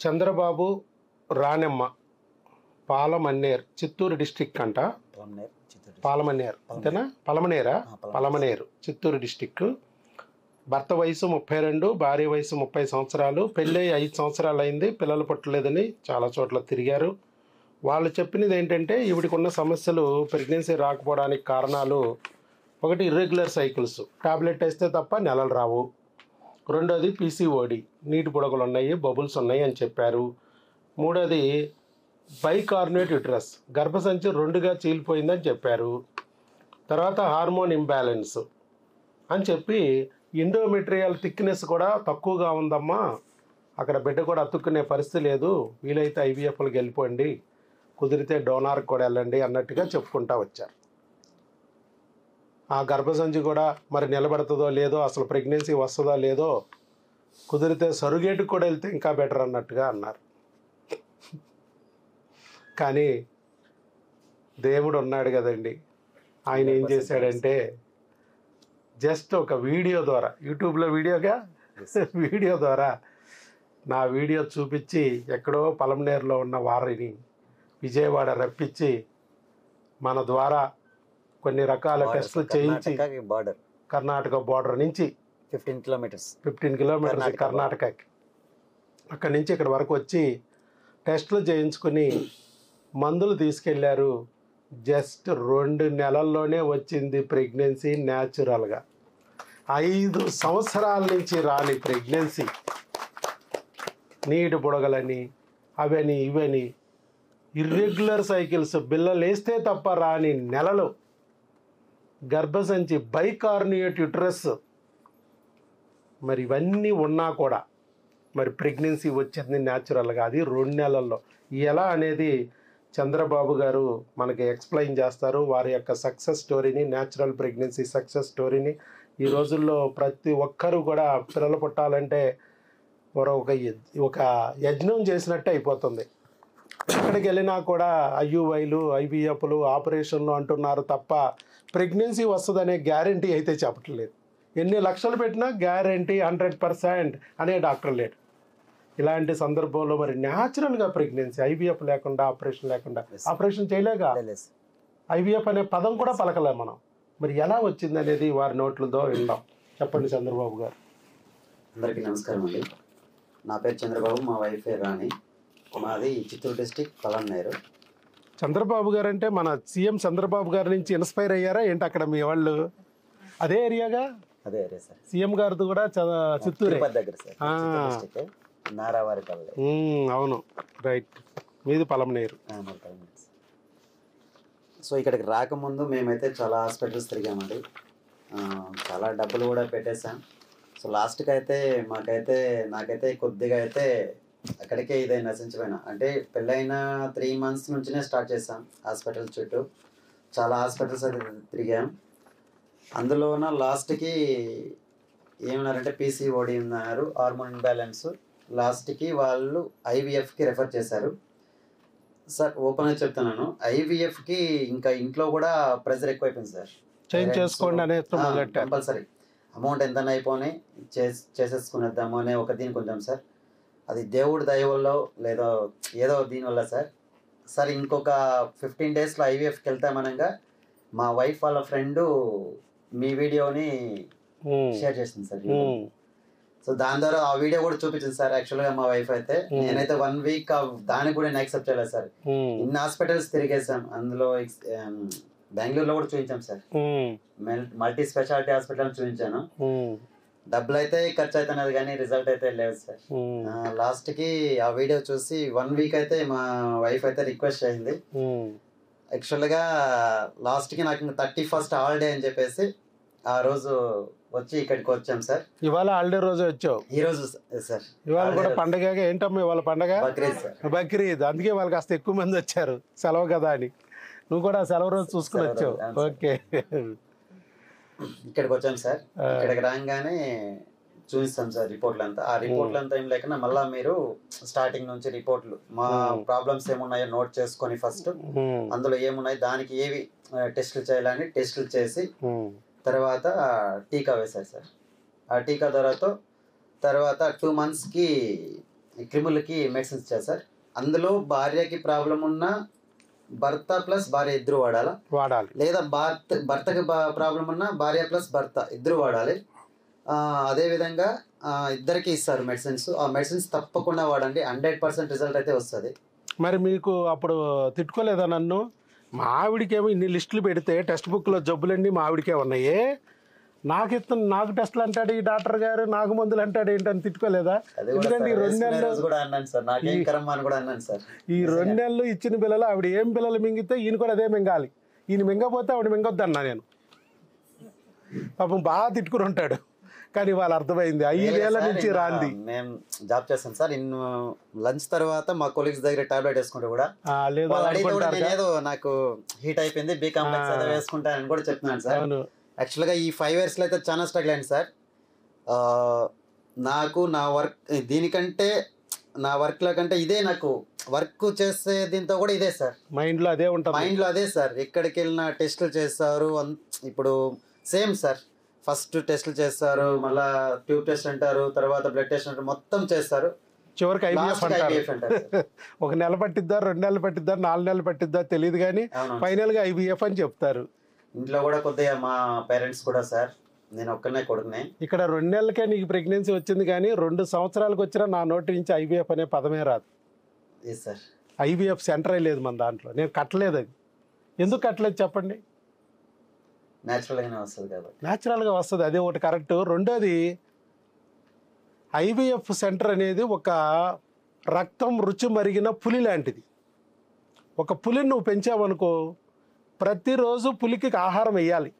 Chandrababu రానెమ్మ పాలమన్నేరు Chittoor district అంట. పాలమన్నేరు అంతేనా? Palamaner Chittoor district. భర్త వయసు 32, భార్య వయసు 30 సంవత్సరాలు. పెళ్ళి 5 సంవత్సరాలు అయింది, పిల్లలు పుట్టలేదని చాలా చోట్ల తిరిగారు. వాళ్ళు చెప్పినది ఏంటంటే ఈవిడికి ఉన్న సమస్యలు, ప్రెగ్నెన్సీ రాకపోవడానికి కారణాలు: ఒకటి ఇర్రెగ్యులర్ సైకిల్స్, టాబ్లెట్ వేస్తే తప్ప నెలలు రావు. రెండోది పీసీఓడి, నీటి బుడగలు ఉన్నాయి, బబుల్స్ ఉన్నాయి అని చెప్పారు. మూడోది బైకార్నేట్ యూట్రస్, గర్భసంచి 2గా చీలిపోయిందని చెప్పారు. తర్వాత హార్మోన్ ఇంబ్యాలెన్స్ అని చెప్పి ఎండోమెట్రియల్ థిక్నెస్ కూడా తక్కువగా ఉందమ్మా, అక్కడ బిడ్డ కూడా అతుక్కునే పరిస్థితి లేదు, వీలైతే ఐవీఎఫ్లకు వెళ్ళిపోండి, కుదిరితే డోనార్కి కూడా వెళ్ళండి అన్నట్టుగా చెప్పుకుంటా వచ్చారు. ఆ గర్భసంచి కూడా మరి నిలబడుతుందో లేదో, అసలు ప్రెగ్నెన్సీ వస్తుందో లేదో, కుదిరితే సరుగేటుకు కూడా వెళ్తే ఇంకా బెటర్ అన్నట్టుగా అన్నారు. కానీ దేవుడు ఉన్నాడు కదండి, ఆయన ఏం చేశాడంటే జస్ట్ ఒక వీడియో ద్వారా, యూట్యూబ్లో వీడియో ద్వారా నా వీడియో చూపించి ఎక్కడో పలమనేరులో ఉన్న వారిని విజయవాడ రప్పించి మన ద్వారా కొన్ని రకాల టెస్టులు చేయించి, కర్ణాటక బార్డర్ నుంచి 15 కిలోమీటర్స్ కర్ణాటకకి, అక్కడి నుంచి ఇక్కడ వరకు వచ్చి టెస్టులు చేయించుకుని మందులు తీసుకెళ్లారు. జస్ట్ 2 నెలల్లోనే వచ్చింది ప్రెగ్నెన్సీ న్యాచురల్గా. 5 సంవత్సరాల నుంచి రాని ప్రెగ్నెన్సీ, నీటి బుడగలని అవని ఇవని, ఇర్రెగ్యులర్ సైకిల్స్, బిల్లలు వేస్తే తప్ప రాని నెలలు, గర్భసంచి బైకార్నియేట్ యూట్రస్, మరి ఇవన్నీ ఉన్నా కూడా మరి ప్రెగ్నెన్సీ వచ్చింది న్యాచురల్గా, అది 2 నెలల్లో. ఎలా అనేది చంద్రబాబు గారు మనకి ఎక్స్ప్లెయిన్ చేస్తారు. వారి యొక్క సక్సెస్ స్టోరీని, న్యాచురల్ ప్రెగ్నెన్సీ సక్సెస్ స్టోరీని. ఈ రోజుల్లో ప్రతి ఒక్కరూ కూడా పిల్లలు పుట్టాలంటే ఒక యజ్ఞం చేసినట్టు అయిపోతుంది. ఎక్కడికి వెళ్ళినా కూడా ఐయుఐలు, ఐవీఎఫ్లు, ఆపరేషన్లు అంటున్నారు తప్ప ప్రెగ్నెన్సీ వస్తుందనే గ్యారంటీ అయితే చెప్పట్లేదు. ఎన్ని లక్షలు పెట్టినా గ్యారంటీ 100% అనే డాక్టర్ లేడు. ఇలాంటి సందర్భంలో మరి న్యాచురల్గా ప్రెగ్నెన్సీ, ఐవీఎఫ్ లేకుండా, ఆపరేషన్ చేయలేగా, ఐవీఎఫ్ అనే పదం కూడా పలకలే మనం. మరి ఎలా వచ్చింది అనేది వారి నోట్లతో విందాం. చెప్పండి చంద్రబాబు గారు. అందరికీ నమస్కారం అండి. నా పేరు చంద్రబాబు, మా వైఫ్ రాణి, మాది చిత్తూరు డిస్టిక్ పలమనేరు. చంద్రబాబు గారు అంటే మన సీఎం చంద్రబాబు గారి నుంచి ఇన్స్పైర్ అయ్యారా ఏంటి అక్కడ మీ వాళ్ళు? అదే ఏరియాగా? అదే ఏరియా సార్. సీఎం గారిది కూడా చిత్తూరు దగ్గర సార్, నారావారిపల్లి. అవును, రైట్. మీది పలమనేరు. సో ఇక్కడికి రాకముందు మేమైతే చాలా హాస్పిటల్స్ తిరిగామండి, చాలా డబ్బులు కూడా పెట్టేశాం. సో లాస్ట్కి అయితే నాకైతే కొద్దిగా అయితే అక్కడికే ఇదే నశించిపోయినా. అంటే పెళ్ళైన 3 months నుంచినే స్టార్ట్ చేసాం హాస్పిటల్ చుట్టూ, చాలా హాస్పిటల్స్ అయితే తిరిగాం. అందులోన లాస్ట్కి ఏమన్నారంటే పీసీఓడి ఉన్నారు, హార్మోన్ ఇంబ్యాలెన్స్. లాస్ట్కి వాళ్ళు ఐవీఎఫ్కి రెఫర్ చేశారు. సార్ ఓపెన్గా చెప్తున్నాను, ఐవీఎఫ్కి ఇంకా ఇంట్లో కూడా ప్రెజర్ ఎక్కువైపోయింది సార్. చేంజ్ చేసుకోండి అనే కంపల్సరీ అమౌంట్ ఎంత అయిపోయి చేసేసుకునేద్దాము అనే ఒక దీనికి కొంచెం సార్. అది దేవుడి దయ వల్ల లేదో ఏదో దీనివల్ల సార్ ఇంకొక 15 daysలో ఐవీఎఫ్కి వెళ్తామనగా మా వైఫ్ వాళ్ళ ఫ్రెండ్ మీ వీడియోని షేర్ చేసింది సార్. సో దాని ద్వారా ఆ వీడియో కూడా చూపించింది సార్. యాక్చువల్గా మా వైఫ్ అయితే, నేనైతే 1 week దానికి కూడా నేను యాక్సెప్ట్ చేయలేదు సార్. ఇన్ని హాస్పిటల్స్ తిరిగేసాం, అందులో బెంగళూరులో కూడా చూపించాం సార్, మల్టీ స్పెషాలిటీ హాస్పిటల్ చూపించాను. డబ్బులు అయితే ఖర్చు అవుతున్నది కానీ రిజల్ట్ అయితే లేదు సార్. లాస్ట్కి ఆ వీడియో చూసి 1 week అయితే మా వైఫ్ అయితే రిక్వెస్ట్ అయింది. యాక్చువల్గా లాస్ట్కి నాకు ఇంకా 31st హాలిడే అని చెప్పేసి ఆ రోజు వచ్చి ఇక్కడికి వచ్చాం సార్. ఇవాళ హాలిడే రోజు వచ్చావు? ఈ రోజు సార్. ఇవాళ కూడా పండగ. ఏంటమ్మా ఇవాళ పండగ? బక్రీద్ సార్. బక్రీద్, అందుకే వాళ్ళు కాస్త ఎక్కువ మంది వచ్చారు, సెలవు కదా అని. నువ్వు కూడా సెలవు రోజు చూసుకుని వచ్చావు. ఓకే, ఇక్కడికి వచ్చాం సార్. ఇక్కడికి రాగానే చూపిస్తాం సార్ రిపోర్ట్లు అంతా. ఆ రిపోర్ట్లు అంతా ఏం లేకుండా మళ్ళీ మీరు స్టార్టింగ్ నుంచి రిపోర్ట్లు, మా ప్రాబ్లమ్స్ ఏమున్నాయో నోట్ చేసుకొని ఫస్ట్ అందులో ఏమున్నాయి, దానికి ఏవి టెస్టులు చేయాలని టెస్టులు చేసి తర్వాత టీకా వేశారు సార్. ఆ టీకా తర్వాత 2 monthsకి క్రిములకి మెడిసిన్స్ ఇచ్చారు సార్. అందులో భార్యకి ప్రాబ్లం ఉన్న భర్త ప్లస్ భార్య ఇద్దరు వాడాలి, లేదా భర్తకి ప్రాబ్లం ఉన్న భార్య ప్లస్ భర్త ఇద్దరు వాడాలి. అదేవిధంగా ఇద్దరికి ఇస్తారు మెడిసిన్స్. ఆ మెడిసిన్స్ తప్పకుండా వాడండి, 100% రిజల్ట్ అయితే వస్తుంది. మరి మీకు అప్పుడు తిట్టుకోలేదా నన్ను? మా ఆవిడికేమో ఇన్ని లిస్టులు పెడితే టెక్స్ట్ బుక్లో జబ్బులన్నీ మా ఆవిడికే ఉన్నాయి, నాకు టెస్టులు అంటాడు ఈ డాక్టర్ గారు, నాకు మందులు అంటాడు ఏంటని తిట్టుకోలేదా? ఎందుకంటే ఈ 2 నెలలు ఇచ్చిన పిల్లలు ఆవిడ ఏం పిల్లలు మింగితే ఈయన కూడా అదే మింగాలి, ఈయన మింగపోతే ఆవిడ మింగొద్దన్నా నేను. పాపం బాగా తిట్టుకుని ఉంటాడు. కానీ వాళ్ళు అర్థమైంది 5 ఏళ్ళ నుంచి రాంది. మేము జాబ్ చేస్తాం సార్. లంచ్ తర్వాత మా కొలీగ్స్ దగ్గర టాబ్లెట్ వేసుకుంటే కూడా ఏదో నాకు హీట్ అయిపోయింది, బి కాంప్లెక్స్ ఏదో వేసుకుంటానని కూడా చెప్తున్నాను సార్. యాక్చువల్గా ఈ 5 yearsలో అయితే చాలా స్ట్రగుల్ అయింది సార్. నాకు నా వర్క్ దీనికంటే నా వర్క్ల కంటే ఇదే, నాకు వర్క్ చేసే దీంతో కూడా ఇదే సార్. మైండ్లో అదే సార్. ఎక్కడికి వెళ్ళినా టెస్టులు చేస్తారు. ఇప్పుడు సేమ్ సార్, ఫస్ట్ టెస్టులు చేస్తారు, మళ్ళా ట్యూబ్ టెస్ట్ అంటారు, తర్వాత బ్లడ్ టెస్ట్ అంటారు, మొత్తం చేస్తారు. చివరికి IVF అంటారు. 1 నెల పట్టిద్దా, 2 నెలలు పట్టిద్దా, 4 నెలలు పట్టిద్దా తెలియదు, కానీ ఫైనల్గా IVF అని చెప్తారు. ఇంట్లో కూడా కొద్దిగా మా పేరెంట్స్ కూడా సార్, నేను ఒక్కనే కొడుకునే. ఇక్కడ 2 నెలలకే నీకు ప్రెగ్నెన్సీ వచ్చింది, కానీ 2 సంవత్సరాలకు వచ్చినా నా నోటి నుంచి IVF అనే పదమే రాదు. సార్ IVF సెంటరే లేదు మన దాంట్లో. నేను కట్టలేదు. అది ఎందుకు కట్టలేదు చెప్పండి? న్యాచురల్గా వస్తుంది, అదే ఒకటి కరెక్ట్. రెండోది, IVF సెంటర్ అనేది ఒక రక్తం రుచి మరిగిన పులి లాంటిది. ఒక పులిని నువ్వు పెంచావనుకో, ప్రతిరోజు పులికి ఆహారం వేయాలి.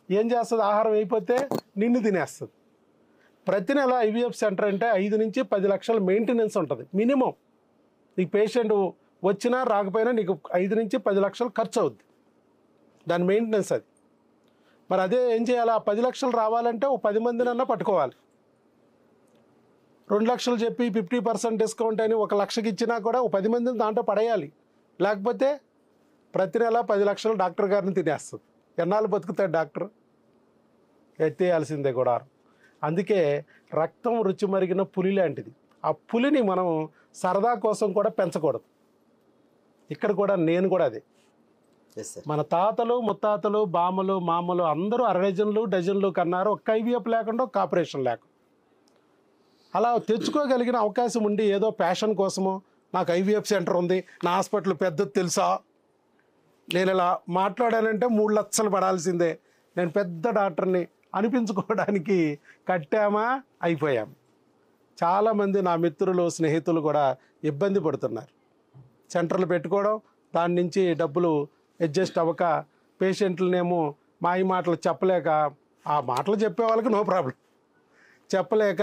ఏం చేస్తుంది? ఆహారం అయిపోతే నిన్ను తినేస్తుంది. ప్రతి నెల IVF సెంటర్ అంటే 5 నుంచి 10 లక్షల మెయింటెనెన్స్ ఉంటుంది మినిమం. నీకు పేషెంట్ వచ్చినా రాకపోయినా నీకు 5 నుంచి 10 లక్షలు ఖర్చు అవుద్ది దాని మెయింటెనెన్స్. అది మరి అదే ఏం చేయాలి? ఆ 10 లక్షలు రావాలంటే ఓ 10 మందినన్నా పట్టుకోవాలి. 2 లక్షలు చెప్పి 50% డిస్కౌంట్ అని 1 లక్షకి ఇచ్చినా కూడా ఓ 10 మందిని దాంట్లో పడేయాలి. లేకపోతే ప్రతి నెల 10 లక్షలు డాక్టర్ గారిని తినేస్తుంది. ఎన్నాళ్ళు బతుకుతాడు డాక్టర్? ఎత్తేయాల్సిందే కూడా. అందుకే రక్తం రుచి మరిగిన పులి లాంటిది. ఆ పులిని మనం సరదా కోసం కూడా పెంచకూడదు. ఇక్కడ కూడా నేను కూడా అదే. మన తాతలు ముత్తాతలు బామ్మలు మామలు అందరూ 60 డజన్లు కన్నారు, ఒక్క IVF లేకుండా ఒక్క ఆపరేషన్ లేకుండా. అలా తెచ్చుకోగలిగిన అవకాశం ఉండి ఏదో ప్యాషన్ కోసమో నాకు IVF సెంటర్ ఉంది, నా హాస్పిటల్ పెద్దది తెలుసా, నేను ఇలా మాట్లాడానంటే 3 లక్షలు పడాల్సిందే, నేను పెద్ద డాక్టర్ని అనిపించుకోవడానికి కట్టామా అయిపోయాం. చాలామంది నా మిత్రులు స్నేహితులు కూడా ఇబ్బంది పడుతున్నారు. సెంటర్లు పెట్టుకోవడం, దాని నుంచి డబ్బులు అడ్జస్ట్ అవ్వక, పేషెంట్లనేమో మాయ మాటలు చెప్పలేక, ఆ మాటలు చెప్పే వాళ్ళకి నో ప్రాబ్లం, చెప్పలేక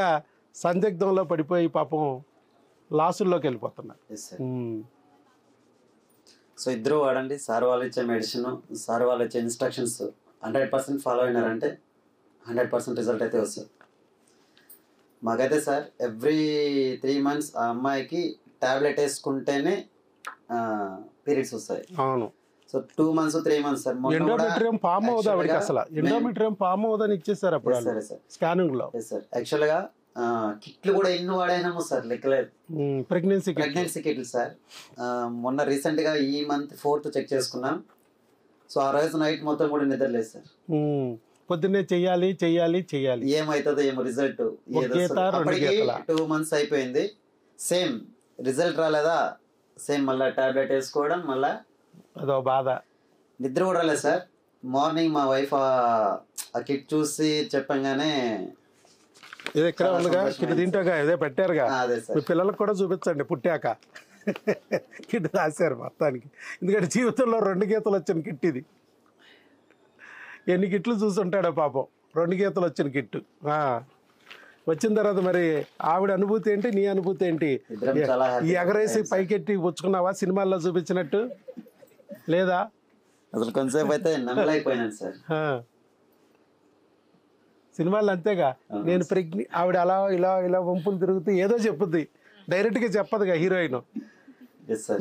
సందిగ్ధంలో పడిపోయి పాపం లాసుల్లోకి వెళ్ళిపోతున్నారు. సో ఇద్దరు వాడండి. సార్ వాళ్ళు ఇచ్చే మెడిసిన్, సార్ వాళ్ళు ఇచ్చే ఇన్స్ట్రక్షన్స్ 100% ఫాలో అయినారంటే 100% రిజల్ట్ అయితే వస్తుంది. మాకైతే సార్ ఎవ్రీ 3 months ఆ అమ్మాయికి టాబ్లెట్ వేసుకుంటేనే పీరియడ్స్ వస్తాయి. అవును. So 2 months 3 months sir. Endometrium form అవుదా ఆవిడకి? అసలు ఎండోమెట్రియం ఫామ్ అవుదని ఇచ్చేసారు అప్పుడు స్కానింగ్ లో. సార్ యాక్చువల్గా కిట్లు కూడా ఎన్ని వాడైనామో సార్ లెక్కలేదు. ప్రెగ్నెన్సీ కిట్లు సార్. మొన్న రీసెంట్గా ఈ మంత్ 4th చెక్ చేసుకున్నాం. సో ఆ రోజు నైట్ మొత్తం కూడా నిద్రలేదు సార్. పొద్దున్నే చెయ్యాలి చెయ్యాలి చెయ్యాలి, ఏమవుతుందో ఏమో రిజల్ట్. 2 months అయిపోయింది, సేమ్ రిజల్ట్ రాలేదా? సేమ్ మళ్ళీ టాబ్లెట్ వేసుకోవడం, మళ్ళీ అదో బాధ. నిద్ర కూడా రాలేదు సార్. మార్నింగ్ మా వైఫ్ ఆ కిట్ చూసి చెప్పంగానే, ఇది ఎక్కడ ఉందిగా కిట్ తింటాగా, ఇదే పెట్టారుగా, మీ పిల్లలకు కూడా చూపించండి పుట్టాక కిట్ రాశారు మొత్తానికి. ఎందుకంటే జీవితంలో 2 గీతలు వచ్చిన కిట్ ఇది. ఎన్ని కిట్లు చూసుంటాడో పాపం, 2 గీతలు వచ్చిన కిట్టు. వచ్చిన తర్వాత మరి ఆవిడ అనుభూతి ఏంటి, నీ అనుభూతి ఏంటి? ఈ ఎగరేసి పైకెట్టి పుచ్చుకున్నావా సినిమాల్లో చూపించినట్టు? లేదా? అసలు కొంతసేపు అయితే నమ్మలేకపోయినాను సార్. సినిమాలు అంతేగా, నేను ఆవిడ అలా ఇలా ఇలా వంపులు తిరుగుతూ ఏదో చెప్పుద్ది, డైరెక్ట్గా చెప్పదుగా హీరోయిన్.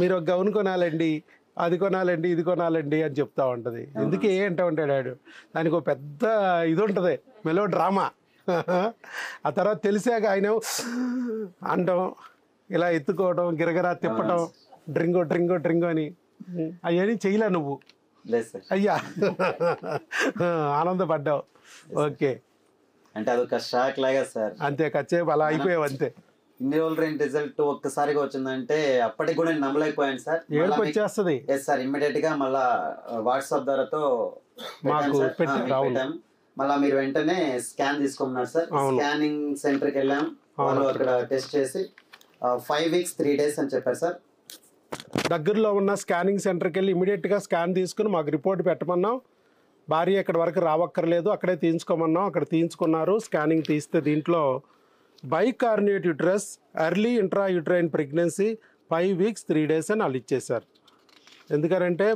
మీరు ఒక గౌన్ కొనాలండి, అది కొనాలండి, ఇది కొనాలండి అని చెప్తా ఉంటుంది. ఎందుకు అంటూ ఉంటాడు ఆడు. దానికి ఒక పెద్ద ఇది ఉంటుంది, మెలో డ్రామా. ఆ తర్వాత తెలిసాక ఆయన అంటాం, ఇలా ఎత్తుకోవడం, గిరగిరా తిప్పటం, డ్రింగో డ్రింగో డ్రింగో అని అవన్నీ చేయలే నువ్వు? లేదు సార్. అయ్యా ఆనందపడ్డావు. ఓకే, అంటే అదొక షాక్ లాగా సార్. అంతే, కాసేపు అలా అయిపోయావు అంతే. ఇన్ని రోజులు రిజల్ట్ ఒక్కసారిగా వచ్చిందంటే అప్పటికి కూడా నేను నమ్మలేకపోయాను సార్. ఏడుపు వచ్చేస్తుంది. ఎస్ సార్, ఇమ్మీడియట్ గా మళ్ళా వాట్సాప్ ద్వారాతో మాకు పెట్టాం. మళ్ళా మీరు వెంటనే స్కాన్ తీసుకోమన్నారు సార్. స్కానింగ్ సెంటర్ కి వెళ్ళాం, వాళ్ళు అక్కడ టెస్ట్ చేసి 5 weeks 3 days అని చెప్పారు సార్. దగ్గరలో ఉన్న స్కానింగ్ సెంటర్కి వెళ్ళి ఇమీడియట్గా స్కాన్ తీసుకుని మాకు రిపోర్ట్ పెట్టమన్నాం. భార్య ఇక్కడ వరకు రావక్కర్లేదు, అక్కడే తీయించుకోమన్నాం. అక్కడ తీయించుకున్నారు. స్కానింగ్ తీస్తే దీంట్లో bicornuate uterus, early intra uterine pregnancy, 5 weeks 3 days అని వాళ్ళు ఇచ్చేశారు. ఎందుకంటే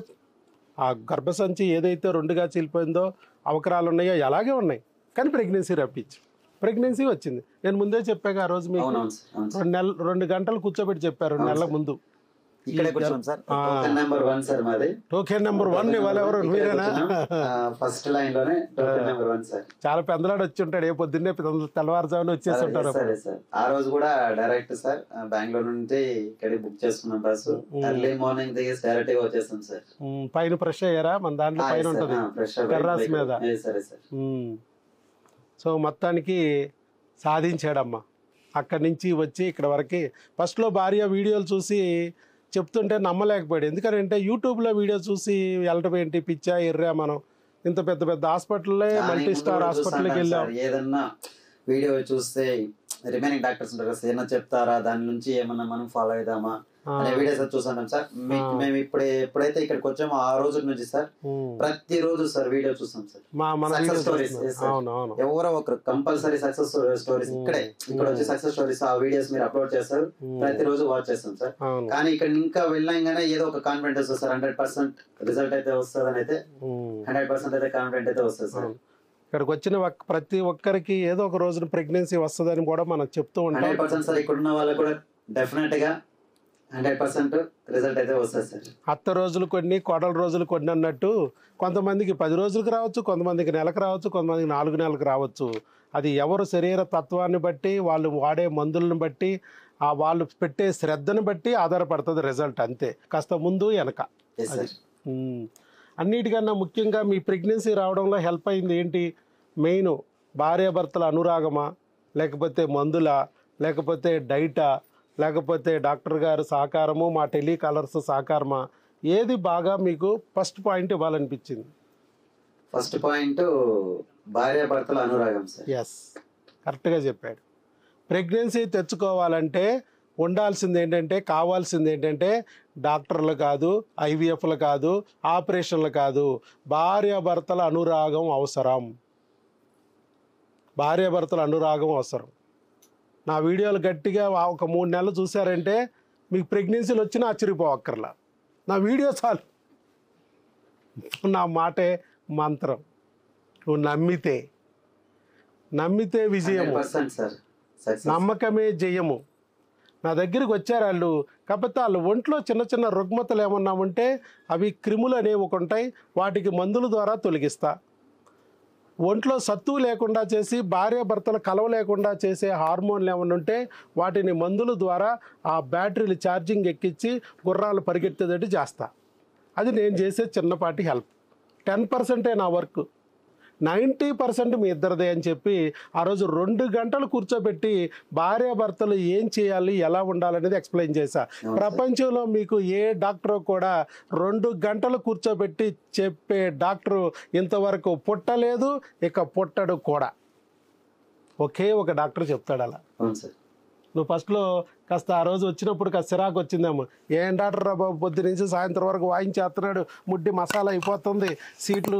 ఆ గర్భసంచి ఏదైతే 2గా చీలిపోయిందో, అవకరాలు ఉన్నాయో అలాగే ఉన్నాయి, కానీ ప్రెగ్నెన్సీ రప్పించి ప్రెగ్నెన్సీ వచ్చింది. నేను ముందే చెప్పాక ఆ రోజు మీకు 2 గంటలు కూర్చోబెట్టి చెప్పారు 2 నెలల ముందు. ఇక్కడే కూర్చున్నాం సార్. టోకెన్ నెంబర్ 1 సార్ మాది. టోకెన్ నెంబర్ 1 ఇవాళ ఎవరు? మీరేనా? ఫస్ట్ లైన్ లోనే టోకెన్ నెంబర్ 1 సార్. చాలా పెద్దలాడు వచ్చి ఉంటాడు, ఏ పొద్దున్నే తెల్లవారుజామున వచ్చేసి ఉంటారు. సరే సార్, ఆ రోజు కూడా డైరెక్ట్ సార్ బెంగళూరు నుండి ఇక్కడికి బుక్ చేసుకున్నాం బస్సు. ఎర్లీ మార్నింగ్ దిగేసి డైరెక్ట్ గా వచ్చేసాం సార్. పైన ఫ్రెష్ అయ్యారా? మన దాంట్లో పైన ఉంటుంది టెర్రస్ మీద. సరే సార్. సో మొత్తానికి సాధించాడమ్మా. అక్కడి నుంచి వచ్చి ఇక్కడ వరకు ఫస్ట్లో భార్య వీడియోలు చూసి చెప్తుంటే నమ్మలేకపోయాడు. ఎందుకంటే యూట్యూబ్లో వీడియో చూసి వెళ్ళటం ఏంటి, పిచ్చా ఎర్రా, మనం ఇంత పెద్ద పెద్ద హాస్పిటల్లే మల్టీ స్టార్ హాస్పిటల్కి వెళ్ళాం. ఏదన్నా వీడియో చూస్తే రిమైనింగ్ డాక్టర్స్ ఉంటారు కదా, ఏమన్నా చెప్తారా, దాని నుంచి ఏమన్నా మనం ఫాలో అవుదామా అనే వీడియోస్ చూసాం సార్. మేము ఎప్పుడైతే ఇక్కడికి వచ్చామో ఆ రోజు నుంచి సార్ ప్రతి రోజు సార్ వీడియో చూస్తాం సార్. సక్సెస్ స్టోరీస్ ఎవరో ఒకరు కంపల్సరీ సక్సెస్ స్టోరీస్ ఇక్కడ వచ్చి సక్సెస్ స్టోరీస్ ఆ వీడియోస్ మీరు అప్లోడ్ చేస్తారు, ప్రతిరోజు వాచ్ చేస్తాం సార్. కానీ ఇక్కడ ఇంకా వెళ్ళంగానే ఏదో ఒక కాన్ఫిడెంట్ వస్తుంది సార్. 100% రిజల్ట్ అయితే వస్తుంది అని అయితే 100% అయితే కాన్ఫిడెంట్ అయితే వస్తుంది సార్. ఇక్కడికి వచ్చిన ప్రతి ఒక్కరికి ఏదో ఒక రోజున ప్రెగ్నెన్సీ వస్తుందని కూడా మనం చెప్తూ ఉంటాం. 100% సార్. ఇక్కడ ఉన్న వాళ్ళకి కూడా డెఫినెట్ గా 100% రిజల్ట్ అయితే వస్తుంది సార్. అత్త రోజులు కొన్ని, కోడల రోజులు కొన్ని అన్నట్టు కొంతమందికి 10 రోజులకు రావచ్చు, కొంతమందికి నెలకు రావచ్చు, కొంతమందికి 4 నెలలకు రావచ్చు. అది ఎవరు శరీర తత్వాన్ని బట్టి, వాళ్ళు వాడే మందులను బట్టి, వాళ్ళు పెట్టే శ్రద్ధను బట్టి ఆధారపడుతుంది రిజల్ట్. అంతే, కాస్త ముందు వెనక. అన్నిటికన్నా ముఖ్యంగా మీ ప్రెగ్నెన్సీ రావడంలో హెల్ప్ అయింది ఏంటి? మెయిన్ భార్యాభర్తల అనురాగమా, లేకపోతే మందులా, లేకపోతే డైటా, లేకపోతే డాక్టర్ గారు సహకారము, మా టెలికాలర్స్ సహకారమా, ఏది బాగా మీకు ఫస్ట్ పాయింట్ ఇవ్వాలనిపించింది? ఫస్ట్ పాయింట్ భార్యాభర్తల అనురాగం సార్. ఎస్, కరెక్ట్గా చెప్పాడు. ప్రెగ్నెన్సీ తెచ్చుకోవాలంటే ఉండాల్సింది ఏంటంటే, కావాల్సింది ఏంటంటే డాక్టర్లు కాదు, ఐవీఎఫ్లు కాదు, ఆపరేషన్లు కాదు, భార్యాభర్తల అనురాగం అవసరం. భార్యాభర్తల అనురాగం అవసరం. నా వీడియోలు గట్టిగా ఒక 3 నెలలు చూసారంటే మీకు ప్రెగ్నెన్సీలు వచ్చినా ఆశ్చర్యపోవక్కర్లా. నా వీడియో చాలు. నా మాటే మంత్రం. నువ్వు నమ్మితే విజయము, నమ్మకమే జయము. నా దగ్గరికి వచ్చారు వాళ్ళు. కాకపోతే వాళ్ళు ఒంట్లో చిన్న చిన్న రుగ్మతలు ఏమన్నా ఉంటే అవి క్రిములు అనేవి ఒక ఉంటాయి, వాటికి మందుల ద్వారా తొలగిస్తా. ఒంట్లో సత్తువు లేకుండా చేసి భార్యాభర్తలు కలవ లేకుండా చేసే హార్మోన్లు ఏమైనా ఉంటే వాటిని మందుల ద్వారా ఆ బ్యాటరీలు ఛార్జింగ్ ఎక్కించి గుర్రాలు పరిగెత్తేటట్టు చేస్తా. అది నేను చేసే చిన్నపాటి హెల్ప్. 10% నా వర్క్, 90% మీ ఇద్దరిదే అని చెప్పి ఆ రోజు 2 గంటలు కూర్చోబెట్టి భార్యాభర్తలు ఏం చేయాలి, ఎలా ఉండాలనేది ఎక్స్ప్లెయిన్ చేశా. ప్రపంచంలో మీకు ఏ డాక్టర్ కూడా 2 గంటలు కూర్చోబెట్టి చెప్పే డాక్టరు ఇంతవరకు పుట్టలేదు, ఇక పుట్టడు కూడా. ఒకే ఒక డాక్టర్ చెప్తాడు అలా. నువ్వు ఫస్ట్లో కాస్త ఆ రోజు వచ్చినప్పుడు కాస్త చిరాకు వచ్చిందేమో, ఏం డాక్టర్ రా బాబు, పొద్దు నుంచి సాయంత్రం వరకు వాయించేస్తున్నాడు, ముడ్డి మసాలా అయిపోతుంది, సీట్లు.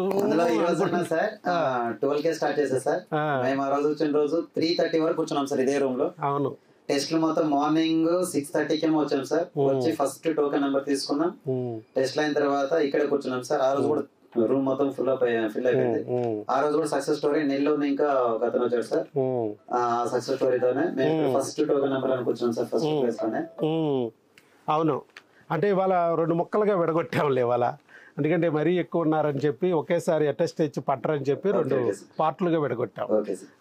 12కే స్టార్ట్ చేసా సార్. మేము ఆ రోజు వచ్చిన రోజు 3:30 వరకు కూర్చున్నాం సార్ ఇదే రూమ్ లో. అవును. టెస్ట్లు మొత్తం మార్నింగ్ 6:30కి వచ్చాం సార్. వచ్చి ఫస్ట్ టోకెన్ నెంబర్ తీసుకున్నాం. టెస్ట్ అయిన తర్వాత ఇక్కడే కూర్చున్నాం సార్. ఆ రోజు కూడా రూమ్ మొత్తం ఫిల్ అయిపోయింది. ఆ రోజు కూడా సక్సెస్ స్టోరీ నెల్లూరు ఇంకా ఒక అతను వచ్చాడు సార్. ఆ సక్సెస్ స్టోరీతోనే మేము ఫస్ట్ టోకెన్ నెంబర్ అనుకుంటున్నాం సార్, ఫస్ట్ ప్లేస్ లోనే. అవును. అంటే ఇవాళ 2 ముక్కలుగా విడగొట్టాంలే ఇవాళ, ఎందుకంటే మరీ ఎక్కువ ఉన్నారని చెప్పి ఒకేసారి అటెస్ట్ ఇచ్చి పట్టరని చెప్పి 2 పార్ట్లుగా విడగొట్టాం.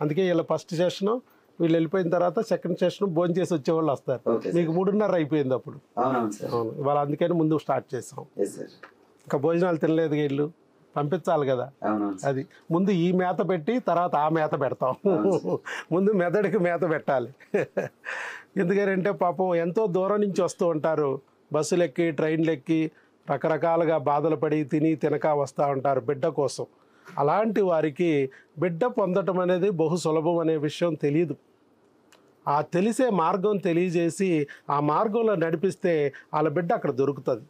అందుకే ఇలా ఫస్ట్ సెషను వీళ్ళు వెళ్ళిపోయిన తర్వాత సెకండ్ సెషన్ భోజనం చేసి వచ్చేవాళ్ళు వస్తారు. ఓకే మీకు 3:30 అయిపోయింది అప్పుడు. అవునవును సార్. అవును, ఇవాళ అందుకని ముందు స్టార్ట్ చేసాం. Yes sir. ఇంకా భోజనాలు తినలేదు వీళ్ళు, పంపించాలి కదా. అవునవును సార్. అది ముందు ఈ మేత పెట్టి తర్వాత ఆ మేత పెడతాం. ముందు మెదడుకి మేత పెట్టాలి. ఎందుకంటే పాపం ఎంతో దూరం నుంచి వస్తూ ఉంటారు, బస్సులు ఎక్కి ట్రైన్లు ఎక్కి రకరకాలుగా బాధలు పడి తిని తినక వస్తూ ఉంటారు బిడ్డ కోసం. అలాంటి వారికి బిడ్డ పొందటం అనేది బహు సులభం అనే విషయం తెలియదు. ఆ తెలిసే మార్గం తెలియజేసి ఆ మార్గంలో నడిపిస్తే వాళ్ళ బిడ్డ అక్కడ దొరుకుతుంది.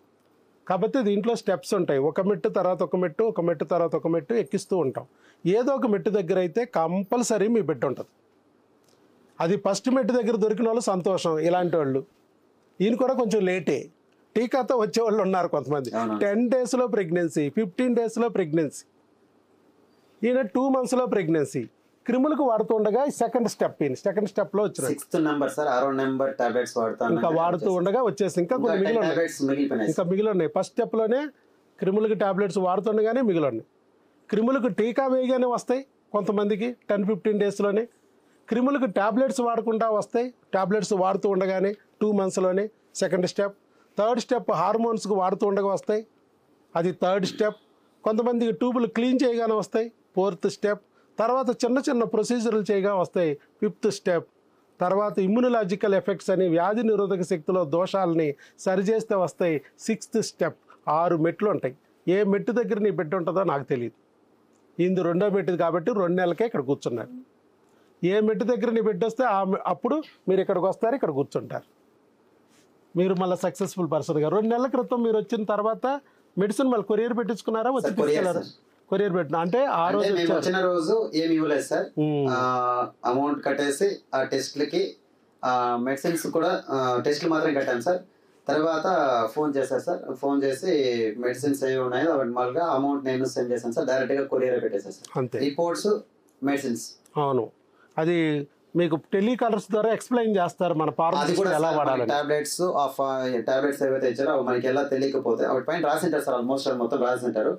కాబట్టి దీంట్లో స్టెప్స్ ఉంటాయి. ఒక మెట్టు తర్వాత ఒక మెట్టు, ఒక మెట్టు తర్వాత ఒక మెట్టు ఎక్కిస్తూ ఉంటాం. ఏదో ఒక మెట్టు దగ్గర అయితే కంపల్సరీ మీ బిడ్డ ఉంటుంది. అది ఫస్ట్ మెట్టు దగ్గర దొరికిన వాళ్ళు సంతోషం. ఇలాంటి వాళ్ళు ఈయన కూడా కొంచెం లేటే టీకాతో వచ్చేవాళ్ళు ఉన్నారు కొంతమంది. 10 daysలో ప్రెగ్నెన్సీ, 15 daysలో ప్రెగ్నెన్సీ. ఈయన 2 monthsలో ప్రెగ్నెన్సీ. క్రిములకు వాడుతుండగా సెకండ్ స్టెప్, ఈయన సెకండ్ స్టెప్లో వచ్చిన 6th నెంబర్ సార్, 6వ నెంబర్ టాబ్లెట్స్ వాడతాను. ఇంకా వాడుతూ ఉండగా వచ్చేసి ఇంకా కొన్ని మిగిలి ఉన్నాయి. ఫస్ట్ స్టెప్లోనే క్రిములకి టాబ్లెట్స్ వాడుతుండగానే మిగిలి ఉన్నాయి. క్రిములకు టీకా వేయగానే వస్తాయి కొంతమందికి 10-15 daysలోనే. క్రిములకు టాబ్లెట్స్ వాడకుండా వస్తాయి, టాబ్లెట్స్ వాడుతూ ఉండగానే 2 monthsలోనే సెకండ్ స్టెప్. థర్డ్ స్టెప్ హార్మోన్స్కి వాడుతూ ఉండగా వస్తాయి, అది థర్డ్ స్టెప్. కొంతమందికి ట్యూబులు క్లీన్ చేయగానే వస్తాయి, 4th స్టెప్. తర్వాత చిన్న చిన్న ప్రొసీజర్లు చేయగా వస్తాయి, 5th స్టెప్. తర్వాత ఇమ్యునలాజికల్ ఎఫెక్ట్స్ అని వ్యాధి నిరోధక శక్తిలో దోషాలని సరిచేస్తే వస్తాయి, 6th స్టెప్. 6 మెట్లు ఉంటాయి. ఏ మెట్టు దగ్గర నీ బిడ్డ ఉంటుందో నాకు తెలియదు. ఇందు 2వ మెట్టు కాబట్టి 2 నెలలకే ఇక్కడ కూర్చున్నారు. ఏ మెట్టు దగ్గర నీ బిడ్డ వస్తే అప్పుడు మీరు ఇక్కడికి వస్తారు, ఇక్కడ కూర్చుంటారు. మీరు మళ్ళీ సక్సెస్ఫుల్ పర్సన్గా. 2 నెలల క్రితం మీరు వచ్చిన తర్వాత మెడిసిన్ మళ్ళీ కొరియర్ పెట్టించుకున్నారా? వచ్చి తీసుకెళ్లారా? కొరియర్ పెట్టిన అంటే ఆ రోజు వచ్చిన రోజు ఏమి ఇవ్వలేదు సార్. అమౌంట్ కట్టేసి ఆ టెస్ట్లకి మెడిసిన్స్ కూడా టెస్ట్లు మాత్రం కట్టాను సార్. తర్వాత ఫోన్ చేశారు సార్. ఫోన్ చేసి మెడిసిన్స్ ఏమి ఉన్నాయో నార్మల్గా అమౌంట్ నేను సెండ్ చేశాను సార్. డైరెక్ట్గా కొరియర్ పెట్టేశాను సార్. అంతే, రిపోర్ట్స్, మెడిసిన్స్. అవును, అది మీకు టెలికాలర్స్ ద్వారా ఎక్స్ప్లెయిన్ చేస్తారు మన ఫార్మసీ ఎలా వాడాలి. టాబ్లెట్స్ ఏవైతే ఇచ్చారో మనకి ఎలా తెలియకపోతే వాటి పైన రాసింటారు సార్. ఆల్మోస్ట్ మొత్తం రాసింటారు.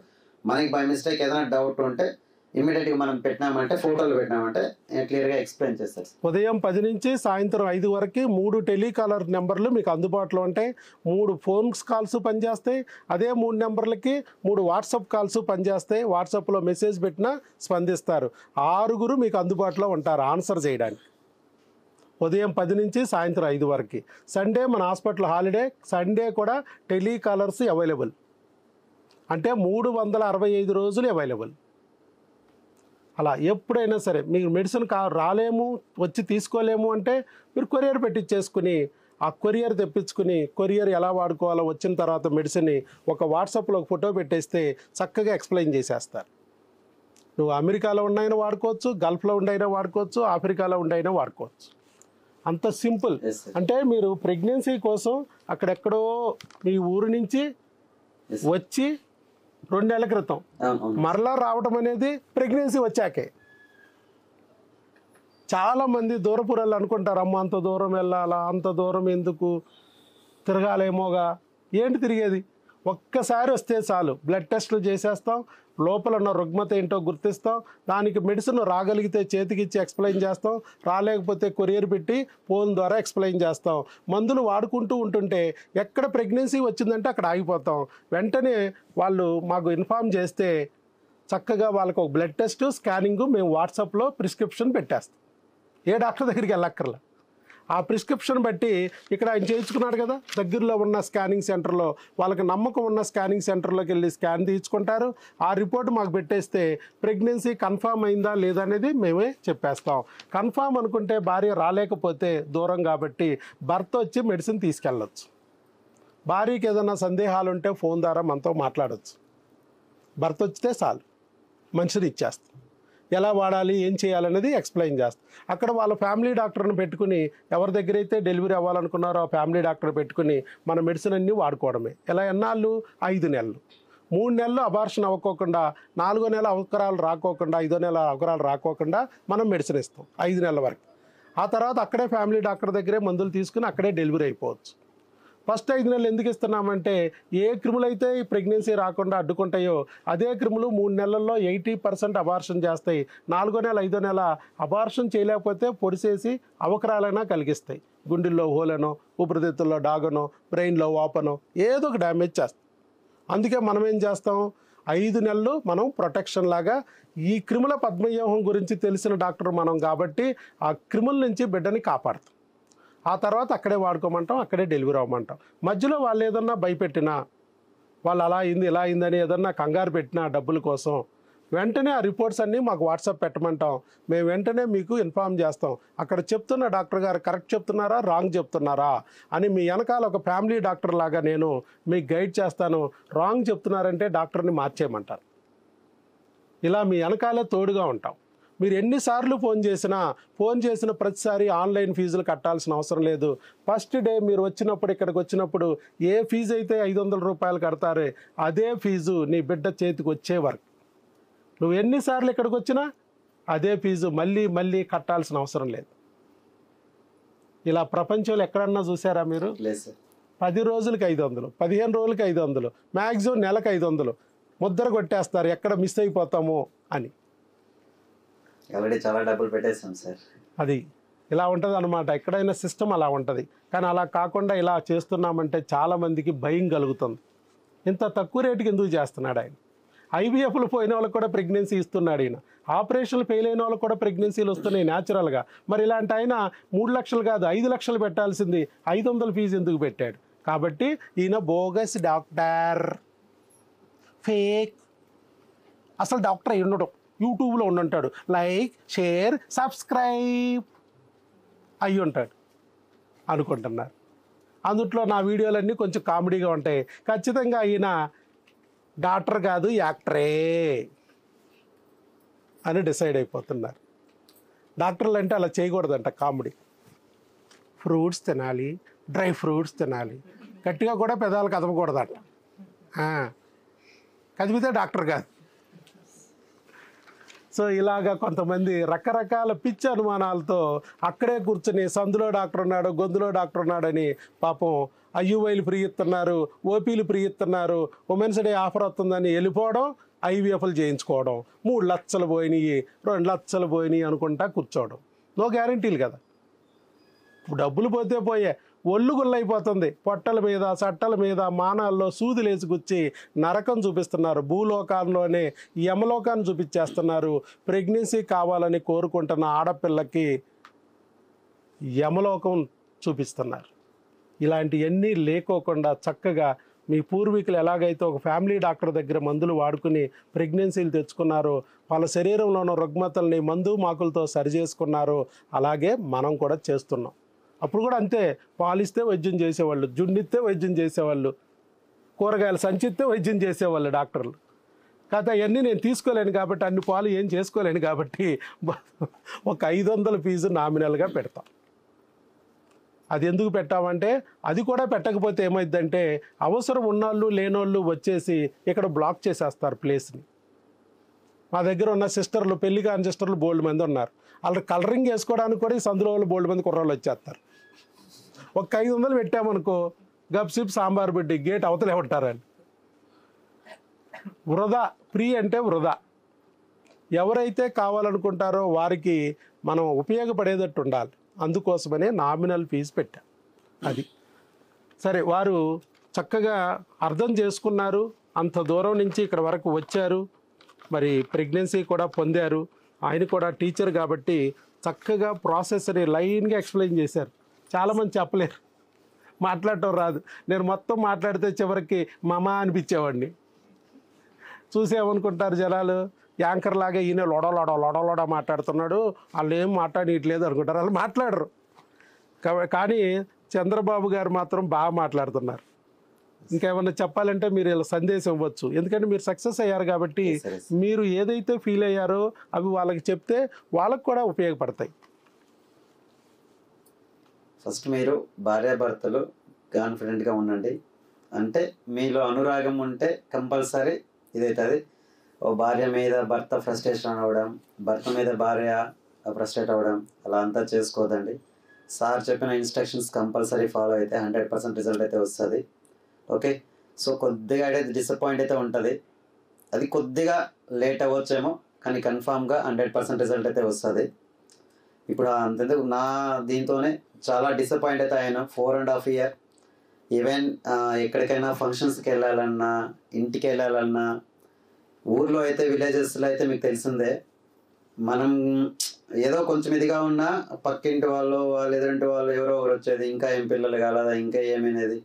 మనకి బై మిస్టేక్ ఏదైనా డౌట్ ఉంటే ఇమీడియట్గా మనం పెట్టినామంటే, ఫోటోలు పెట్టినామంటే క్లియర్గా ఎక్స్ప్లెయిన్ చేస్తారు. ఉదయం 10 నుంచి సాయంత్రం 5 వరకు 3 టెలికాలర్ నెంబర్లు మీకు అందుబాటులో ఉంటాయి. 3 ఫోన్స్ కాల్స్ పనిచేస్తాయి. అదే 3 నెంబర్లకి 3 వాట్సాప్ కాల్స్ పనిచేస్తాయి. వాట్సాప్లో మెసేజ్ పెట్టినా స్పందిస్తారు. 6 మీకు అందుబాటులో ఉంటారు ఆన్సర్ చేయడానికి. ఉదయం 10 నుంచి సాయంత్రం 5 వరకు. సండే మన హాస్పిటల్ హాలిడే. సండే కూడా టెలికాలర్స్ అవైలబుల్. అంటే 365 రోజులు అవైలబుల్. అలా ఎప్పుడైనా సరే మీకు మెడిసిన్ రాలేము, వచ్చి తీసుకోలేము అంటే మీరు కొరియర్ పెట్టించేసుకుని ఆ కొరియర్ తెప్పించుకుని కొరియర్ ఎలా వాడుకోవాలో వచ్చిన తర్వాత మెడిసిన్ని ఒక వాట్సాప్లో ఫోటో పెట్టేస్తే చక్కగా ఎక్స్ప్లెయిన్ చేసేస్తారు. నువ్వు అమెరికాలో ఉండైనా వాడుకోవచ్చు, గల్ఫ్లో ఉండైనా వాడుకోవచ్చు, ఆఫ్రికాలో ఉండైనా వాడుకోవచ్చు. అంత సింపుల్. అంటే మీరు ప్రెగ్నెన్సీ కోసం అక్కడెక్కడో మీ ఊరు నుంచి వచ్చి 2 నెలల క్రితం మరలా రావడం అనేది ప్రెగ్నెన్సీ వచ్చాకే. చాలామంది దూరపురాలు అనుకుంటారు, అమ్మ అంత దూరం వెళ్ళాలా, అంత దూరం ఎందుకు, తిరగాలేమోగా. ఏంటి తిరిగేది? ఒక్కసారి వస్తే చాలు, బ్లడ్ టెస్టులు చేసేస్తాం, లోపల ఉన్న రుగ్మత ఏంటో గుర్తిస్తాం, దానికి మెడిసిన్ రాగలిగితే చేతికిచ్చి ఎక్స్ప్లెయిన్ చేస్తాం, రాలేకపోతే కొరియర్ పెట్టి ఫోన్ ద్వారా ఎక్స్ప్లెయిన్ చేస్తాం. మందులు వాడుకుంటూ ఉంటుంటే ఎక్కడ ప్రెగ్నెన్సీ వచ్చిందంటే అక్కడ ఆగిపోతాం. వెంటనే వాళ్ళు మాకు ఇన్ఫామ్ చేస్తే చక్కగా వాళ్ళకు ఒక బ్లడ్ టెస్ట్, స్కానింగ్ మేము వాట్సాప్లో ప్రిస్క్రిప్షన్ పెట్టేస్తాం. ఏ డాక్టర్ దగ్గరికి వెళ్ళక్కర్లా. ఆ ప్రిస్క్రిప్షన్ బట్టి ఇక్కడ ఆయన చేయించుకున్నాడు కదా, దగ్గరలో ఉన్న స్కానింగ్ సెంటర్లో, వాళ్ళకి నమ్మకం ఉన్న స్కానింగ్ సెంటర్లోకి వెళ్ళి స్కాన్ తీయించుకుంటారు. ఆ రిపోర్ట్ మాకు పెట్టేస్తే ప్రెగ్నెన్సీ కన్ఫామ్ అయిందా లేదా అనేది మేమే చెప్పేస్తాం. కన్ఫామ్ అనుకుంటే భార్య రాలేకపోతే దూరం కాబట్టి భర్త వచ్చి మెడిసిన్ తీసుకెళ్ళచ్చు. భార్యకి ఏదైనా సందేహాలు ఉంటే ఫోన్ ద్వారా మనతో మాట్లాడచ్చు. భర్త వచ్చితే చాలు, మనిషిని ఇచ్చేస్తాం. ఎలా వాడాలి, ఏం చేయాలనేది ఎక్స్ప్లెయిన్ చేస్తాం. అక్కడ వాళ్ళ ఫ్యామిలీ డాక్టర్ని పెట్టుకుని ఎవరి దగ్గర అయితే డెలివరీ అవ్వాలనుకున్నారో ఆ ఫ్యామిలీ డాక్టర్ పెట్టుకుని మన మెడిసిన్ అన్నీ వాడుకోవడమే. ఎలా ఎన్నాళ్ళు? 5 నెలలు. 3 నెలలు అబార్షన్ అవ్వకోకుండా, 4వ నెల అవకరాలు రాకోకుండా, 5వ నెల అవకరాలు రాకోకుండా మనం మెడిసిన్ ఇస్తాం 5 నెలల వరకు. ఆ తర్వాత అక్కడే ఫ్యామిలీ డాక్టర్ దగ్గరే మందులు తీసుకుని అక్కడే డెలివరీ అయిపోవచ్చు. ఫస్ట్ 5 నెలలు ఎందుకు ఇస్తున్నామంటే ఏ క్రిములు అయితే ఈ ప్రెగ్నెన్సీ రాకుండా అడ్డుకుంటాయో అదే క్రిములు 3 నెలల్లో 80% అబార్షన్ చేస్తాయి. 4వ నెల 5వ నెల అబార్షన్ చేయలేకపోతే పొడిసేసి అవకరాలైనా కలిగిస్తాయి. గుండెల్లో హోలనో, ఊపిరితిత్తుల్లో డాగనో, బ్రెయిన్లో వాపనో ఏదో ఒక డ్యామేజ్ చేస్తాం. అందుకే మనం ఏం చేస్తాం, 5 నెలలు మనం ప్రొటెక్షన్ లాగా ఈ క్రిముల పద్మవ్యూహం గురించి తెలిసిన డాక్టర్ మనం కాబట్టి ఆ క్రిముల నుంచి బిడ్డని కాపాడుతాం. ఆ తర్వాత అక్కడే వాడుకోమంటాం, అక్కడే డెలివరీ అవ్వమంటాం. మధ్యలో వాళ్ళు ఏదన్నా భయపెట్టినా, వాళ్ళు అలా అయింది ఇలా అయిందని ఏదన్నా కంగారు పెట్టినా డబ్బుల కోసం వెంటనే ఆ రిపోర్ట్స్ అన్నీ మాకు వాట్సాప్ పెట్టమంటాం. మేము వెంటనే మీకు ఇన్ఫామ్ చేస్తాం. అక్కడ చెప్తున్న డాక్టర్ గారు కరెక్ట్ చెప్తున్నారా, రాంగ్ చెప్తున్నారా అని మీ వెనకాల ఒక ఫ్యామిలీ డాక్టర్ లాగా నేను మీకు గైడ్ చేస్తాను. రాంగ్ చెప్తున్నారంటే డాక్టర్ని మార్చేయమంటారు. ఇలా మీ వెనకాలే తోడుగా ఉంటాం. మీరు ఎన్నిసార్లు ఫోన్ చేసిన ప్రతిసారి ఆన్లైన్ ఫీజులు కట్టాల్సిన అవసరం లేదు. ఫస్ట్ డే మీరు వచ్చినప్పుడు, ఇక్కడికి వచ్చినప్పుడు ఏ ఫీజు అయితే 500 రూపాయలు కడతారే అదే ఫీజు నీ బిడ్డ చేతికి వచ్చే వరకు. నువ్వు ఎన్నిసార్లు ఇక్కడికి వచ్చినా అదే ఫీజు మళ్ళీ కట్టాల్సిన అవసరం లేదు. ఇలా ప్రపంచంలో ఎక్కడన్నా చూసారా మీరు? 10 రోజులకి 500, 15 రోజులకి 500, మ్యాక్సిమం నెలకు 500 ముద్ర కొట్టేస్తారు ఎక్కడ మిస్ అయిపోతామో అని. ఆల్రెడీ చాలా డబ్బులు పెట్టేస్తాం సార్. అది ఇలా ఉంటుంది అనమాట. ఎక్కడైనా సిస్టమ్ అలా ఉంటుంది. కానీ అలా కాకుండా ఇలా చేస్తున్నామంటే చాలామందికి భయం కలుగుతుంది. ఇంత తక్కువ రేటుకి ఎందుకు చేస్తున్నాడు ఆయన? ఐవీఎఫ్లు పోయిన వాళ్ళకి కూడా ప్రెగ్నెన్సీ ఇస్తున్నాడు ఈయన. ఆపరేషన్లు ఫెయిల్ అయిన వాళ్ళకి కూడా ప్రెగ్నెన్సీలు వస్తున్నాయి న్యాచురల్గా. మరి ఇలాంటి ఆయన 3 లక్షలు కాదు 5 లక్షలు పెట్టాల్సింది 500 ఫీజు ఎందుకు పెట్టాడు? కాబట్టి ఈయన బోగస్ డాక్టర్, ఫేక్. అసలు డాక్టర్ అయి ఉండడం, యూట్యూబ్లో ఉండుంటాడు, లైక్ షేర్ సబ్స్క్రైబ్ అయ్యి ఉంటాడు అనుకుంటున్నారు. అందుట్లో నా వీడియోలన్నీ కొంచెం కామెడీగా ఉంటాయి. ఖచ్చితంగా ఈయన డాక్టర్ కాదు యాక్టరే అని డిసైడ్ అయిపోతున్నారు. డాక్టర్లు అంటే అలా చేయకూడదంట. కామెడీ. ఫ్రూట్స్ తినాలి, డ్రై ఫ్రూట్స్ తినాలి, గట్టిగా కూడా పెదాలు కదపకూడదంట. కదిపితే డాక్టర్ కాదు. సో ఇలాగా కొంతమంది రకరకాల పిచ్చి అనుమానాలతో అక్కడే కూర్చొని సందులో డాక్టర్ ఉన్నాడు, గొంతులో డాక్టర్ ఉన్నాడని పాపం ఐయుఐలు ఫ్రీ ఇస్తున్నారు, ఓపీలు ఫ్రీ ఇస్తున్నారు, ఉమెన్స్ డే ఆఫర్ వస్తుందని వెళ్ళిపోవడం, ఐవీఎఫ్లు చేయించుకోవడం, 3 లక్షలు పోయినాయి, 2 లక్షలు పోయినాయి అనుకుంటా కూర్చోవడం. నో గ్యారంటీలు కదా. డబ్బులు పోతే పోయే, ఒళ్ళు గుల్లైపోతుంది. పొట్టల మీద, సట్టల మీద, మానాల్లో సూదులేసి గుచ్చి నరకం చూపిస్తున్నారు. భూలోకాల్లోనే యమలోకాన్ని చూపించేస్తున్నారు. ప్రెగ్నెన్సీ కావాలని కోరుకుంటున్న ఆడపిల్లకి యమలోకం చూపిస్తున్నారు. ఇలాంటివన్నీ లేకోకుండా చక్కగా మీ పూర్వీకులు ఎలాగైతే ఒక ఫ్యామిలీ డాక్టర్ దగ్గర మందులు వాడుకుని ప్రెగ్నెన్సీలు తెచ్చుకున్నారో, వాళ్ళ శరీరంలో ఉన్న రుగ్మతల్ని మందు మాకులతో సరిచేసుకున్నారో అలాగే మనం కూడా చేస్తున్నాం. అప్పుడు కూడా అంతే. పాలిస్తే వైద్యం చేసేవాళ్ళు, జుండిస్తే వైద్యం చేసేవాళ్ళు, కూరగాయలు సంచిస్తే వైద్యం చేసేవాళ్ళు డాక్టర్లు. కాకపోతే అవన్నీ నేను తీసుకోలేను కాబట్టి, అన్ని పాలు ఏం చేసుకోలేను కాబట్టి ఒక 500 ఫీజు నామినల్గా పెడతాం. అది ఎందుకు పెట్టామంటే, అది కూడా పెట్టకపోతే ఏమైందంటే అవసరం ఉన్నోళ్ళు లేనోళ్ళు వచ్చేసి ఇక్కడ బ్లాక్ చేసేస్తారు ప్లేస్ని. మా దగ్గర ఉన్న సిస్టర్లు, పెళ్లి కాని సిస్టర్లు బోల్డ్ మంది ఉన్నారు. వాళ్ళు కలరింగ్ వేసుకోవడానికి కూడా ఈ సందులో వాళ్ళు బోల్డ్ మంది కుర్రాళ్ళు వచ్చేస్తారు. ఒక 500 పెట్టామనుకో, గప్సిప్ సాంబార్ బిడ్డి గేట్ అవతలే ఉంటారని. వృధా. ఫ్రీ అంటే వృధా. ఎవరైతే కావాలనుకుంటారో వారికి మనం ఉపయోగపడేటట్టు ఉండాలి. అందుకోసమనే నామినల్ ఫీజు పెట్టాం. అది సరే, వారు చక్కగా అర్థం చేసుకున్నారు, అంత దూరం నుంచి ఇక్కడ వరకు వచ్చారు, మరి ప్రెగ్నెన్సీ కూడా పొందారు. ఆయన కూడా టీచర్ కాబట్టి చక్కగా ప్రాసెస్ని లైన్గా ఎక్స్ప్లెయిన్ చేశారు. చాలామంది చెప్పలేరు, మాట్లాడటం రాదు. నేను మొత్తం మాట్లాడితే చివరికి మమా అనిపించేవాడిని. చూసేమనుకుంటారు జనాలు, యాంకర్ లాగా ఈయన లొడ మాట్లాడుతున్నాడు, వాళ్ళు ఏం మాట్లాడట్లేదు అనుకుంటారు. వాళ్ళు మాట్లాడరు. కానీ చంద్రబాబు గారు మాత్రం బాగా మాట్లాడుతున్నారు. ఇంకేమన్నా చెప్పాలంటే మీరు ఇలా సందేశం ఇవ్వచ్చు. ఎందుకంటే మీరు సక్సెస్ అయ్యారు కాబట్టి మీరు ఏదైతే ఫీల్ అయ్యారో అవి వాళ్ళకి చెప్తే వాళ్ళకు కూడా ఉపయోగపడతాయి. ఫస్ట్ మీరు భార్యాభర్తలు కాన్ఫిడెంట్గా ఉండండి. అంటే మీలో అనురాగం ఉంటే కంపల్సరీ ఇదవుతుంది. ఓ భార్య మీద భర్త ఫ్రస్ట్రేషన్ అవ్వడం, భర్త మీద భార్య ఫ్రస్ట్రేట్ అవ్వడం అలా అంతా చేసుకోదండి. సార్ చెప్పిన ఇన్స్ట్రక్షన్స్ కంపల్సరీ ఫాలో అయితే 100% రిజల్ట్ అయితే వస్తుంది. ఓకే, సో కొద్దిగా అయితే డిసప్పాయింట్ అయితే ఉంటుంది, అది కొద్దిగా లేట్ అవ్వచ్చేమో, కానీ కన్ఫామ్గా 100% రిజల్ట్ అయితే వస్తుంది. ఇప్పుడు అంతెందుకు నా దీంతోనే చాలా డిసప్పాయింట్ అయితే అయ్యాను 4.5 years. ఈవెన్ ఎక్కడికైనా ఫంక్షన్స్కి వెళ్ళాలన్నా, ఇంటికి వెళ్ళాలన్నా, ఊర్లో అయితే విలేజెస్లో అయితే మీకు తెలిసిందే, మనం ఏదో కొంచెం ఇదిగా ఉన్నా పక్కింటి వాళ్ళు ఎదురింటి వాళ్ళు ఎవరో ఒకరు వచ్చేది, ఇంకా ఏం పిల్లలు కాలదా, ఇంకా ఏమైనది,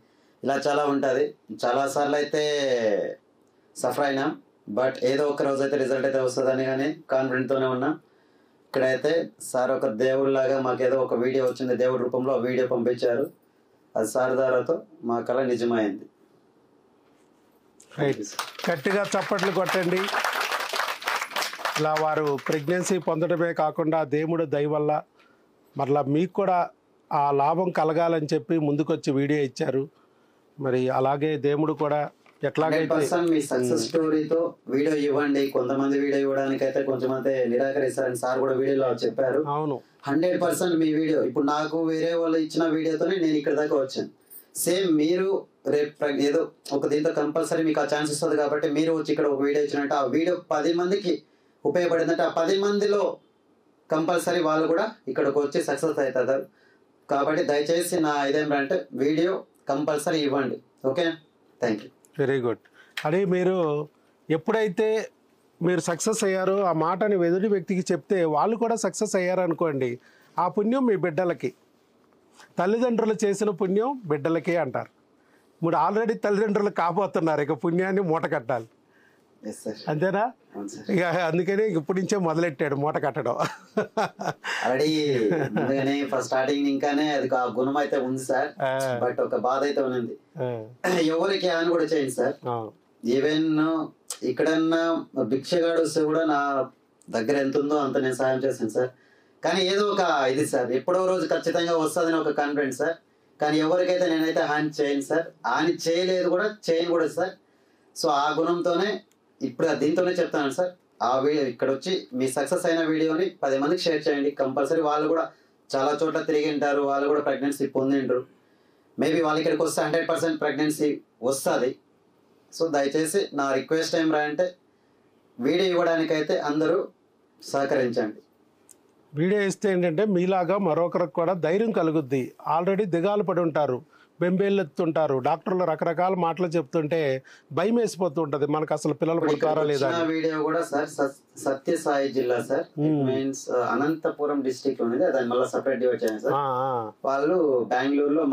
ఇలా చాలా ఉంటుంది. చాలాసార్లు అయితే సఫర్ అయినాం, బట్ ఏదో ఒక రోజు అయితే రిజల్ట్ అయితే వస్తుందని కానీ కాన్ఫిడెంట్తోనే ఉన్నా. ఇక్కడైతే సార్ ఒక దేవుడిలాగా మాకు ఏదో ఒక వీడియో వచ్చింది, దేవుడి రూపంలో ఆ వీడియో పంపించారు, అది సార్ ద్వారాతో మా కళ నిజమైంది. గట్టిగా చప్పట్లు కొట్టండి. ఇలా వారు ప్రెగ్నెన్సీ పొందడమే కాకుండా దేవుడు దయ వల్ల మరలా మీకు కూడా ఆ లాభం కలగాలని చెప్పి ముందుకొచ్చి వీడియో ఇచ్చారు. మరి అలాగే దేవుడు కూడా ఎట్లాగైతే మీ సక్సెస్ స్టోరీతో వీడియో ఇవ్వండి. కొంతమంది వీడియో ఇవ్వడానికి అయితే కొంచెమంది నిరాకరిస్తారని సార్ కూడా వీడియోలో చెప్పారు. అవును, 100% మీ వీడియో, ఇప్పుడు నాకు వేరే వాళ్ళు ఇచ్చిన వీడియోతోనే నేను ఇక్కడ దాకా వచ్చాను. సేమ్ మీరు రేపు ఏదో ఒక దీంతో కంపల్సరీ మీకు ఆ ఛాన్స్ ఇస్తుంది కాబట్టి మీరు వచ్చి ఇక్కడ ఒక వీడియో ఇచ్చినట్టు ఆ వీడియో 10 మందికి ఉపయోగపడిందంటే ఆ 10 మందిలో కంపల్సరీ వాళ్ళు కూడా ఇక్కడికి వచ్చి సక్సెస్ అవుతారు. కాబట్టి దయచేసి నా ఇదేంటంటే వీడియో కంపల్సరీ ఇవ్వండి. Okay, thank you. Very good. అని మీరు ఎప్పుడైతే మీరు సక్సెస్ అయ్యారో ఆ మాటని ఎదుటి వ్యక్తికి చెప్తే వాళ్ళు కూడా సక్సెస్ అయ్యారు అనుకోండి, ఆ పుణ్యం మీ బిడ్డలకి, తల్లిదండ్రులు చేసిన పుణ్యం బిడ్డలకే అంటారు. ఇప్పుడు ఆల్రెడీ తల్లిదండ్రులు కాబోతున్నారు, ఇక పుణ్యాన్ని మూట కట్టాలి. అంతేనా? ఇక అందుకని ఇప్పటి నుంచే మొదలెట్టాడు మూట కట్టడం. ఆల్రెడీ ఫస్ట్ స్టార్టింగ్ ఇంకానే అది ఆ గుణం అయితే ఉంది సార్, బట్ ఒక బాధ అయితే ఉంది. ఎవరికి అని కూడా చేయండి సార్. ఈవెన్ ఇక్కడన్నా భిక్షగాడు వస్తే కూడా నా దగ్గర ఎంత ఉందో అంత నేను సాయం చేస్తాను సార్. కానీ ఏదో ఒక ఇది సార్, ఎప్పుడో రోజు ఖచ్చితంగా వస్తుందని ఒక కాన్ఫిడెంట్ సార్. కానీ ఎవరికైతే నేనైతే హాని చేయను సార్, హాని చేయలేదు కూడా, చేయను కూడా సార్. సో ఆ గుణంతోనే ఇప్పుడు దీంతోనే చెప్తాను సార్. ఆ వీడియో ఇక్కడ వచ్చి మీ సక్సెస్ అయిన వీడియోని 10 మందికి షేర్ చేయండి. కంపల్సరీ వాళ్ళు కూడా చాలా చోట్ల తిరిగి ఉంటారు, వాళ్ళు కూడా ప్రెగ్నెన్సీ పొందింటారు. మేబీ వాళ్ళు ఇక్కడికి వస్తే 100% ప్రెగ్నెన్సీ వస్తుంది. సో దయచేసి నా రిక్వెస్ట్ ఏం అంటే వీడియో ఇవ్వడానికైతే అందరూ సహకరించండి. వీడియో ఇస్తే ఏంటంటే మీలాగా మరొకరికి కూడా ధైర్యం కలుగుద్ది. ఆల్రెడీ దిగాలు పడి ఉంటారు, బెంబేలెత్తుంటారు, డాక్టర్లు రకరకాల మాటలు చెప్తుంటే భయం వేసిపోతూ ఉంటుంది, మనకు అసలు పిల్లలు పుడతారా లేదా. వీడియో కూడా సార్ సత్యసాయి జిల్లా సార్, మీన్స్ అనంతపురం డిస్ట్రిక్ట్ లో ఉన్నది, దాన్ని మళ్ళీ సపరేట్ డివైడ్ చేయాలి సార్. వాళ్ళు బెంగళూరులో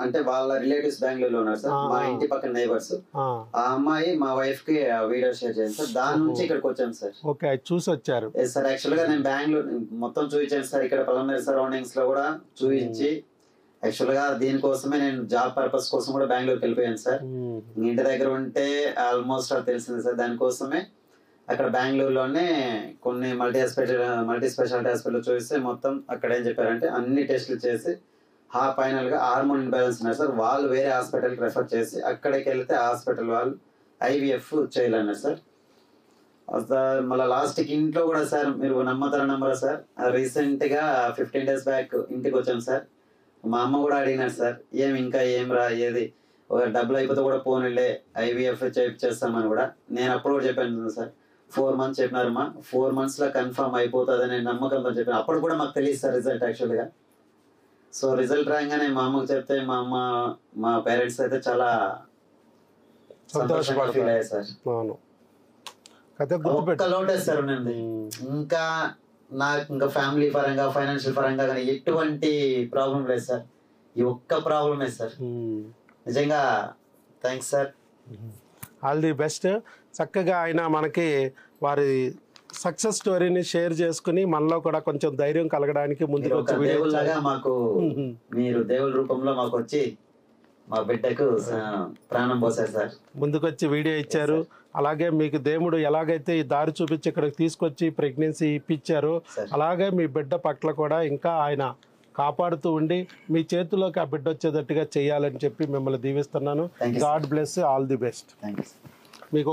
అంటే వాళ్ళ రిలేటివ్స్ బెంగళూరులో ఉన్నారు సార్, మా ఇంటి పక్కన నైబర్స్. ఆ అమ్మాయి మా వైఫ్ కి వీడియో షేర్ చేయండి సార్, దాని నుంచి ఇక్కడికి వచ్చాను సార్. ఓకే, చూసి వచ్చారు సార్. యాక్చువల్ గా నేను బెంగళూరు మొత్తం చూపించాను సార్, ఇక్కడ పలమనేరు సరౌండింగ్స్ లో కూడా చూపించి, యాక్చువల్ గా దీనికోసమే నేను జాబ్ పర్పస్ కోసం కూడా బెంగళూరుకి వెళ్ళిపోయాను సార్. ఇంటి దగ్గర ఉంటే ఆల్మోస్ట్ అది తెలిసింది సార్. దానికోసమే అక్కడ బెంగళూరులోనే కొన్ని మల్టీ స్పెషాలిటీ హాస్పిటల్ చూపిస్తే మొత్తం అక్కడ ఏం చెప్పారంటే అన్ని టెస్టులు చేసి ఫైనల్ గా హార్మోన్ ఇంబ్యాలెన్స్ ఉన్నారు సార్. వాళ్ళు వేరే హాస్పిటల్కి రెఫర్ చేసి అక్కడికి వెళ్తే హాస్పిటల్ వాళ్ళు IVF చేయాలన్నారు సార్. మళ్ళీ లాస్ట్కి ఇంట్లో కూడా సార్, మీరు నమ్మరా సార్, రీసెంట్ గా 15 days బ్యాక్ ఇంటికి వచ్చాను సార్. మా అమ్మ కూడా అడిగినారు సార్, ఇంకా ఏం రా, ఏది డబ్బులు అయిపోతే కూడా పోనీలే IVF చేస్తామని కూడా. నేను అప్పుడు కూడా చెప్పాను సార్, 4 months చెప్పినారమ్మా, 4 months లో కన్ఫర్మ్ అయిపోతుంది అనే నమ్మకంతో చెప్పాను. అప్పుడు కూడా మాకు తెలియదు సార్ రిజల్ట్ యాక్చువల్గా. సో రిజల్ట్ రాగానే మా అమ్మకు చెప్తే మా పేరెంట్స్ అయితే చాలా సంతోషంగా ఫీల్ అయ్యారు సార్. ఒక్క లోటే సార్ ఉన్నది, ఇంకా నాకు ఇంకా ఫ్యామిలీ పరంగా ఫైనాన్షియల్ పరంగా కానీ ఎటువంటి ప్రాబ్లం లేదు సార్. ఈ ఒక్క ప్రాబ్లమే సార్. నిజంగా thanks sir, all the best. చక్కగా ఆయన మనకి వారి సక్సెస్ స్టోరీని షేర్ చేసుకుని మనలో కూడా కొంచెం ధైర్యం కలగడానికి ముందుకు వచ్చి దేవుళ్ళగా మాకు మీరు దేవుళ్ళ రూపంలో మాకు వచ్చి మా బిడ్డకు ప్రాణం పోసారు సార్. ముందుకొచ్చి వీడియో ఇచ్చారు. అలాగే మీకు దేవుడు ఎలాగైతే ఈ దారి చూపించి ఇక్కడికి తీసుకొచ్చి ప్రెగ్నెన్సీ ఇప్పించారో అలాగే మీ బిడ్డ పట్ల కూడా ఇంకా ఆయన కాపాడుతూ ఉండి మీ చేతిలోకి ఆ బిడ్డ వచ్చేటట్టుగా చేయాలని చెప్పి మిమ్మల్ని దీవిస్తున్నాను. God bless, all the best. Thank you. మీకు